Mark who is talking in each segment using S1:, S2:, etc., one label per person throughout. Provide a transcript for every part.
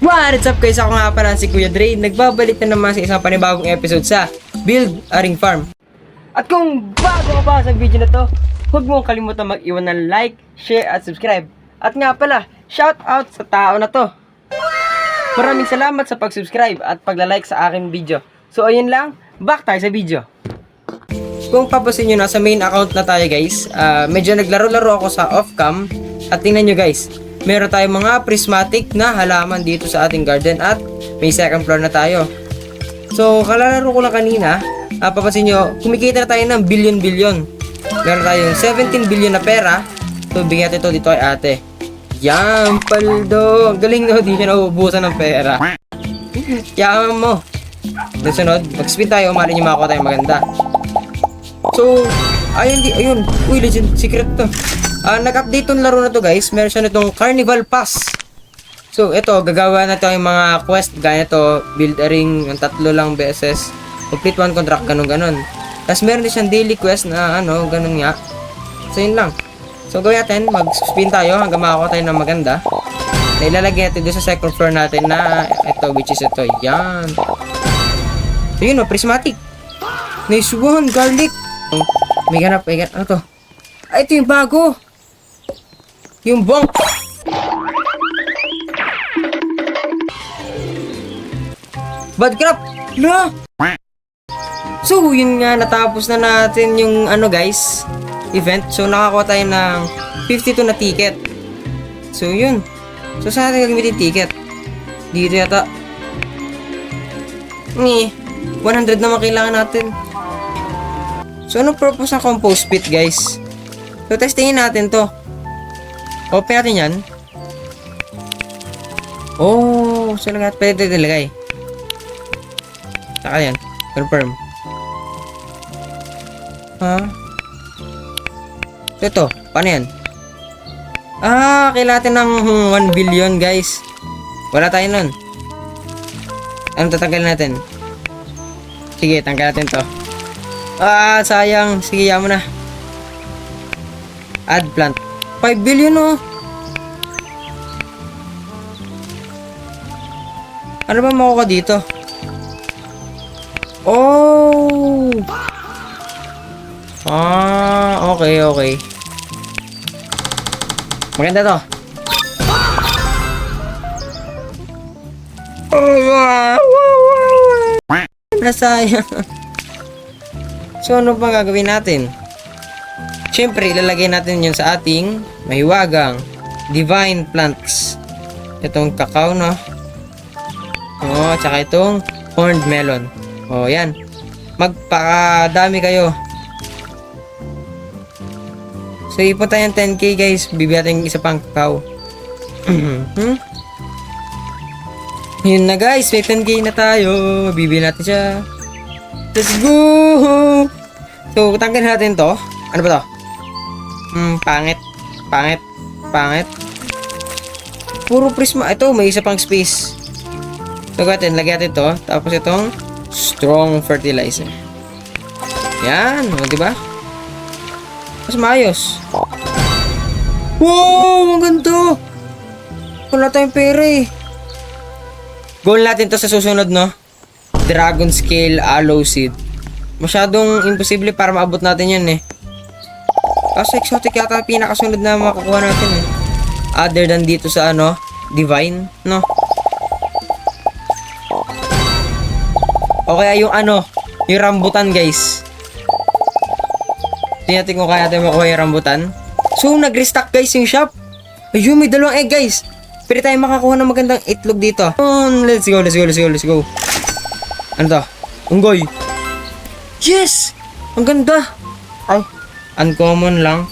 S1: What's up guys? Ako nga pala si Kuya Dre. Nagbabalik na naman sa isang panibagong episode sa Build a Ring Farm. At kung bago ka pa sa video na to, huwag mong kalimutan mag-iwan ng like, share at subscribe. At nga pala, shout out sa tao na to. Maraming salamat sa pag-subscribe at pagla-like sa aking video. So ayun lang, back tayo sa video. Kung papasin nyo, nasa main account na tayo guys. Medyo naglaro-laro ako sa off-cam. At tingnan nyo guys, meron tayong mga prismatic na halaman dito sa ating garden at may second floor na tayo. So, kalalaro ko lang kanina, papasin nyo, kumikita na tayo ng billion-billion. Meron tayong 17 billion na pera. So, bigyan natin ito dito kay ate. Yan, paldo. Galing no, di siya nauubusan ng pera. Yaman mo. Nasunod, mag-spin tayo, mali nyo makakuha tayo maganda. So, ayun. Uy, legend, secret to. Nag-update tong laro na to guys. Meron siya nitong Carnival Pass. So, ito, gagawa na to yung mga quest. Gaya to, build a ring, yung 3 lang beses. Complete 1 contract, ganun. Tapos meron din siyang daily quest na ganun nga. So, yun lang. So, gawin natin, mag-spin tayo hanggang makakuha tayo ng maganda. Na ilalagay natin doon sa second floor natin na ito, which is ito. Yan. So, yun o, prismatic. Nice one, garlic. May ganap. Ano to? Ito yung bago. Yung bonk. Bad crap. No. So, yun nga, natapos na natin yung guys, event. So, nakakuha tayo ng 52 na ticket. So, yun. So, saan natin gagamitin ticket? Dito yata. 100 naman kailangan natin. So, anong purpose ng compost pit, guys? So, testingin natin to. Open natin yan. Oh, so lang natin pwede ilagay. Saka yan. Confirm. So, ito. Paano yan? Kailangan natin ng 1 billion, guys. Wala tayo nun. Anong tatanggalin natin? Sige, tanggal natin to. Sayang. Sige, yaman na. Add plant. 5 billion, oh. Ano ba makuha dito? Oh. Okay. Maganda to. Nasayang. So, ano pang gagawin natin? Siyempre, ilalagay natin yun sa ating mahiwagang divine plants. Itong cacao, no? Tsaka itong horned melon. Yan. Magpakadami kayo. So, ipunta yung 10k, guys. Bibigyan natin isa pang cacao. Yun na, guys. May 10k na tayo. Bibigyan natin siya. Let's go! So, tanggalin natin to. Ano ba to? Pangit. Puro prisma. Ito, may isa pang space. So, lagyan natin to. Tapos itong strong fertilizer. Yan. Diba? Mas maayos. Wow! Ang ganda! Wala tayong pera eh. Goal natin to sa susunod, no? Dragon Scale Aloe Seed. Masyadong imposible para maabot natin yan eh. Kasi exotic yata pinakasunod na makukuha natin eh. Other than dito sa divine, no? O kaya yung yung rambutan, guys. Tingnan natin kung kaya natin makuha yung rambutan. So, nag-restock guys yung shop. Ayun, may 2 egg, guys. Pwede tayo makakuha ng magandang itlog dito. Let's go. Ano to? Unggoy. Yes! Ang ganda. Ay, uncommon lang.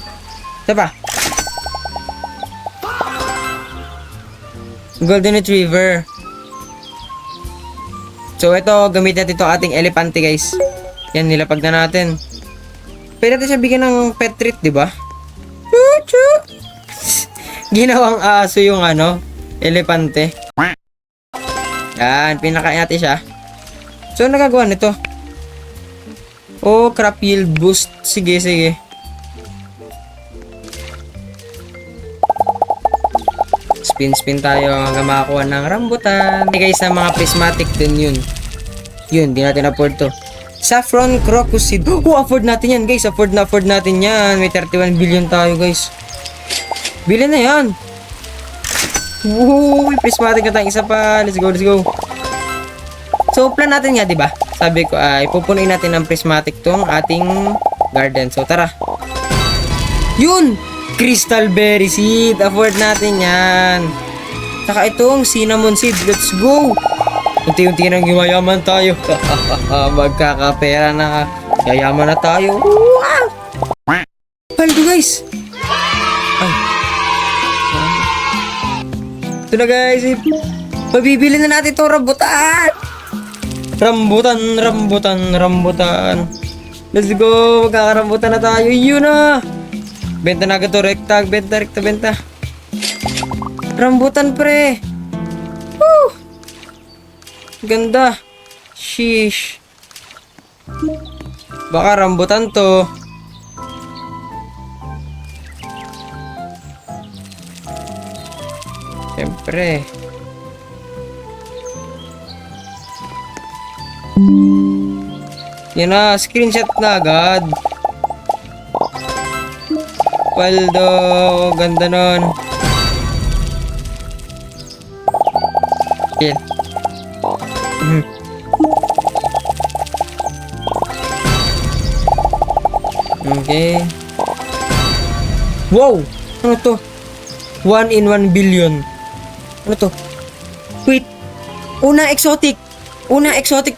S1: Ito pa. Golden Retriever. So, ito, gamitin natin ito ating elepante, guys. Yan, nilapag na natin. Pwede natin siya bigyan ng pet treat, diba? Ginawang aso yung elepante. Yan, pinakain natin siya. So, nagagawa nito. Crop yield boost. Sige. Spin tayo hanggang makakuha ng rambutan. Okay guys, na mga prismatic din yun. Yun, di natin afford to. Saffron crocus seed. Oh, afford natin yan guys. Afford natin yan. May 31 billion tayo guys. Bilhin na yan. Woo, prismatic na tayo. Isa pa. Let's go. So, plan natin nga, di ba? Sabi ko ay pupunuin natin ng prismatic tong ating garden. So, tara. Yun! Crystal berry seed. Afford natin yan. Saka itong cinnamon seed. Let's go! Unti-unti nang yumayaman tayo. Magkakapera na. Yayaman na tayo. Wow! Paldo guys! Ay. Ito na guys. Pabibili na natin itong rambutan. Rambutan. Let's go. Magkakarambutan na tayo. Yun na. Benta na agad to. Rekta. Rambutan pre. Woo! Ganda. Sheesh. Baka rambutan to. Siyempre. Yan na, screenshot na agad. Paldo, ganda nun. Yan. Okay. Wow! Ano to? 1 in 1 billion. Ano to? Wait. Una exotic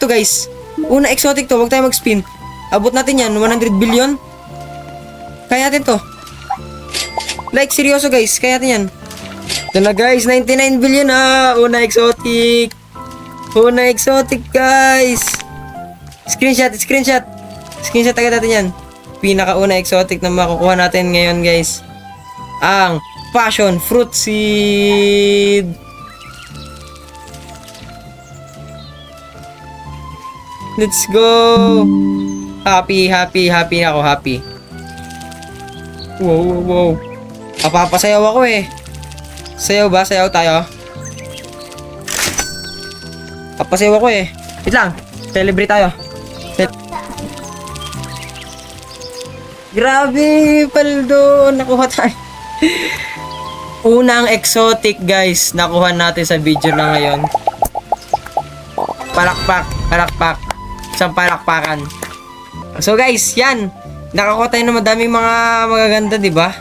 S1: to guys. Huwag tayo mag-spin. Abot natin yan, 100 billion. Kaya natin to. Like, seryoso guys, kaya natin yan. Ito na guys, 99 billion na. Una exotic guys. Screenshot agad natin yan. Pinakauna exotic na makukuha natin ngayon guys. Ang passion fruit seed. Let's go! Happy na ako, happy. Wow. Papasayaw ako eh. Sayaw ba? Sayaw tayo? Papasayaw ako eh. Wait lang. Celebrate tayo. Grabe, paldo. Nakuha tayo. Unang exotic guys. Nakuha natin sa video na ngayon. Palakpak. Isang palakpakan. So guys, yan. Nakakuha tayo ng madaming mga magaganda, di ba?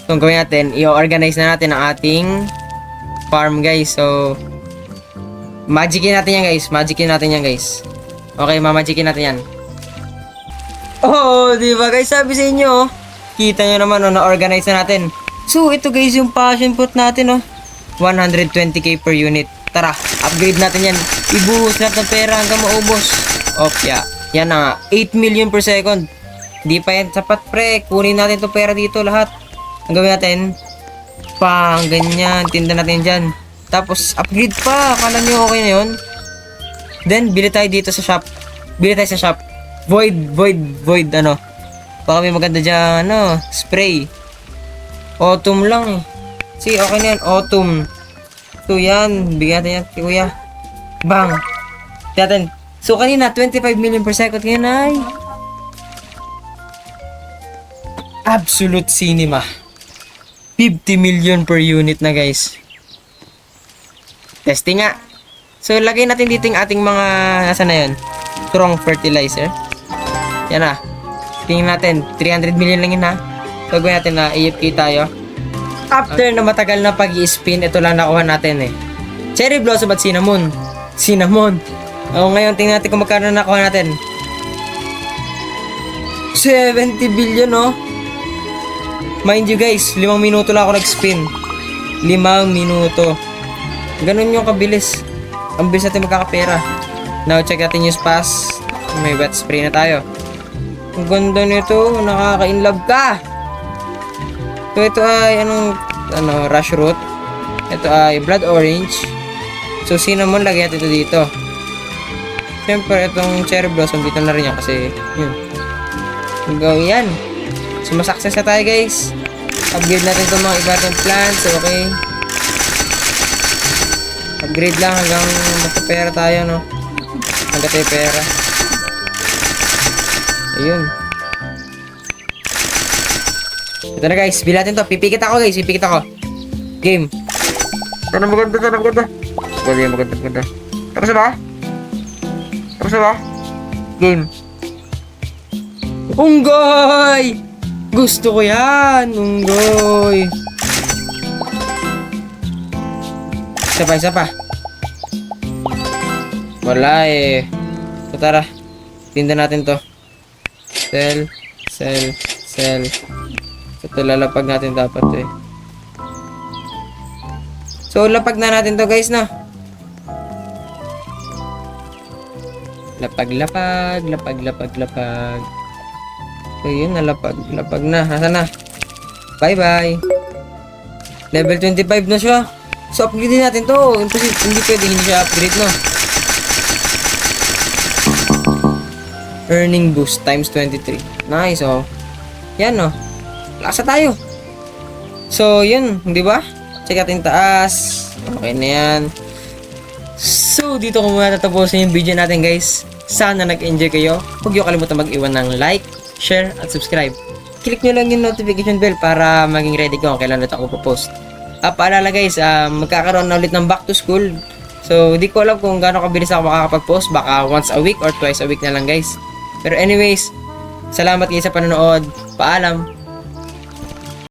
S1: So, ang gawin natin, i-organize na natin ang ating farm, guys. So, magicin natin yan, guys. Okay, mamagicin natin yan. Oh, di ba guys? Sabi sa inyo, kita nyo naman, na-organize na natin. So, ito guys, yung passion fruit natin, 120k per unit. Tara, upgrade natin yan. Ibuhos natin ng pera hanggang maubos. Yeah. Yan na nga. 8 million per second. Di pa yan sapat pre. Kunin natin to pera dito lahat. Ang gawin natin, pang ganyan. Tinda natin dyan. Tapos, upgrade pa. Akala nyo okay na yun. Then, bili tayo dito sa shop. Void, baka may maganda dyan, spray. Autumn lang eh. See, okay na yan. Autumn. So, yan. Bigyan natin yan, kuya. Bang. Natin. So, kanina, 25 million per second. Ngayon ay absolute cinema. 50 million per unit na, guys. Testing nga. So, lagay natin dito yung ating mga, nasa na yun? Strong fertilizer. Yan na. Tingnan natin. 300 million lang yun, ha? So, gawin natin na AFK tayo. After na matagal na pag-i-spin, ito lang nakuha natin eh. Cherry blossom at cinnamon. Ngayon, tingnan natin kung magkano nakuha natin. 70 billion, Mind you guys, 5 minuto lang ako nag-spin. 5 minuto. Ganun yung kabilis. Ang bilis natin magkakapera. Now, check natin yung spas. May wet spray na tayo. Ang ganda nito. Nakaka-inlove ka. So, ito ay, rush root. Ito ay blood orange. So, cinnamon, lagyan natin ito dito. Siyempre, itong cherry blossom, dito na rin yan kasi, yun. Hanggang yan. So, masakses na tayo, guys. Upgrade natin itong mga iba natin plants. Okay. Upgrade lang hanggang magkapera tayo, no? Hanggang tayo pera. Ayun. Ito na guys, bilhin natin to. Pipikit ako guys, pipikit ako. Game. Ito na maganda, ito na maganda. Maganda. Tapos na ba? Tapos na ba? Game. Unggoy! Gusto ko yan, unggoy. Isa pa. Wala eh. So tara, tinda natin to. Sell. Ito lalapag natin dapat eh. So lapag na natin to guys na. Lapag. So yun, lapag na. Nasaan na? Bye. Level 25 na siya. So upgrade din natin to. Hindi pwede hindi siya upgrade, no? Earning boost times 23. Nice, oh. Yan, no? Laksa tayo. So yun, di ba? Check natin taas. Okay na yan. So dito ko muna tatapusin yung video natin guys. Sana nag-enjoy kayo. Huwag niyo kalimutan mag-iwan ng like, share, at subscribe. Click nyo lang yung notification bell para maging ready ko kung kailan ulit ako post. Paalala guys, magkakaroon na ulit ng back to school. So di ko alam kung gaano kabilis ako makakapag-post. Baka once a week or twice a week na lang guys. Pero anyways, salamat guys sa panonood. Paalam!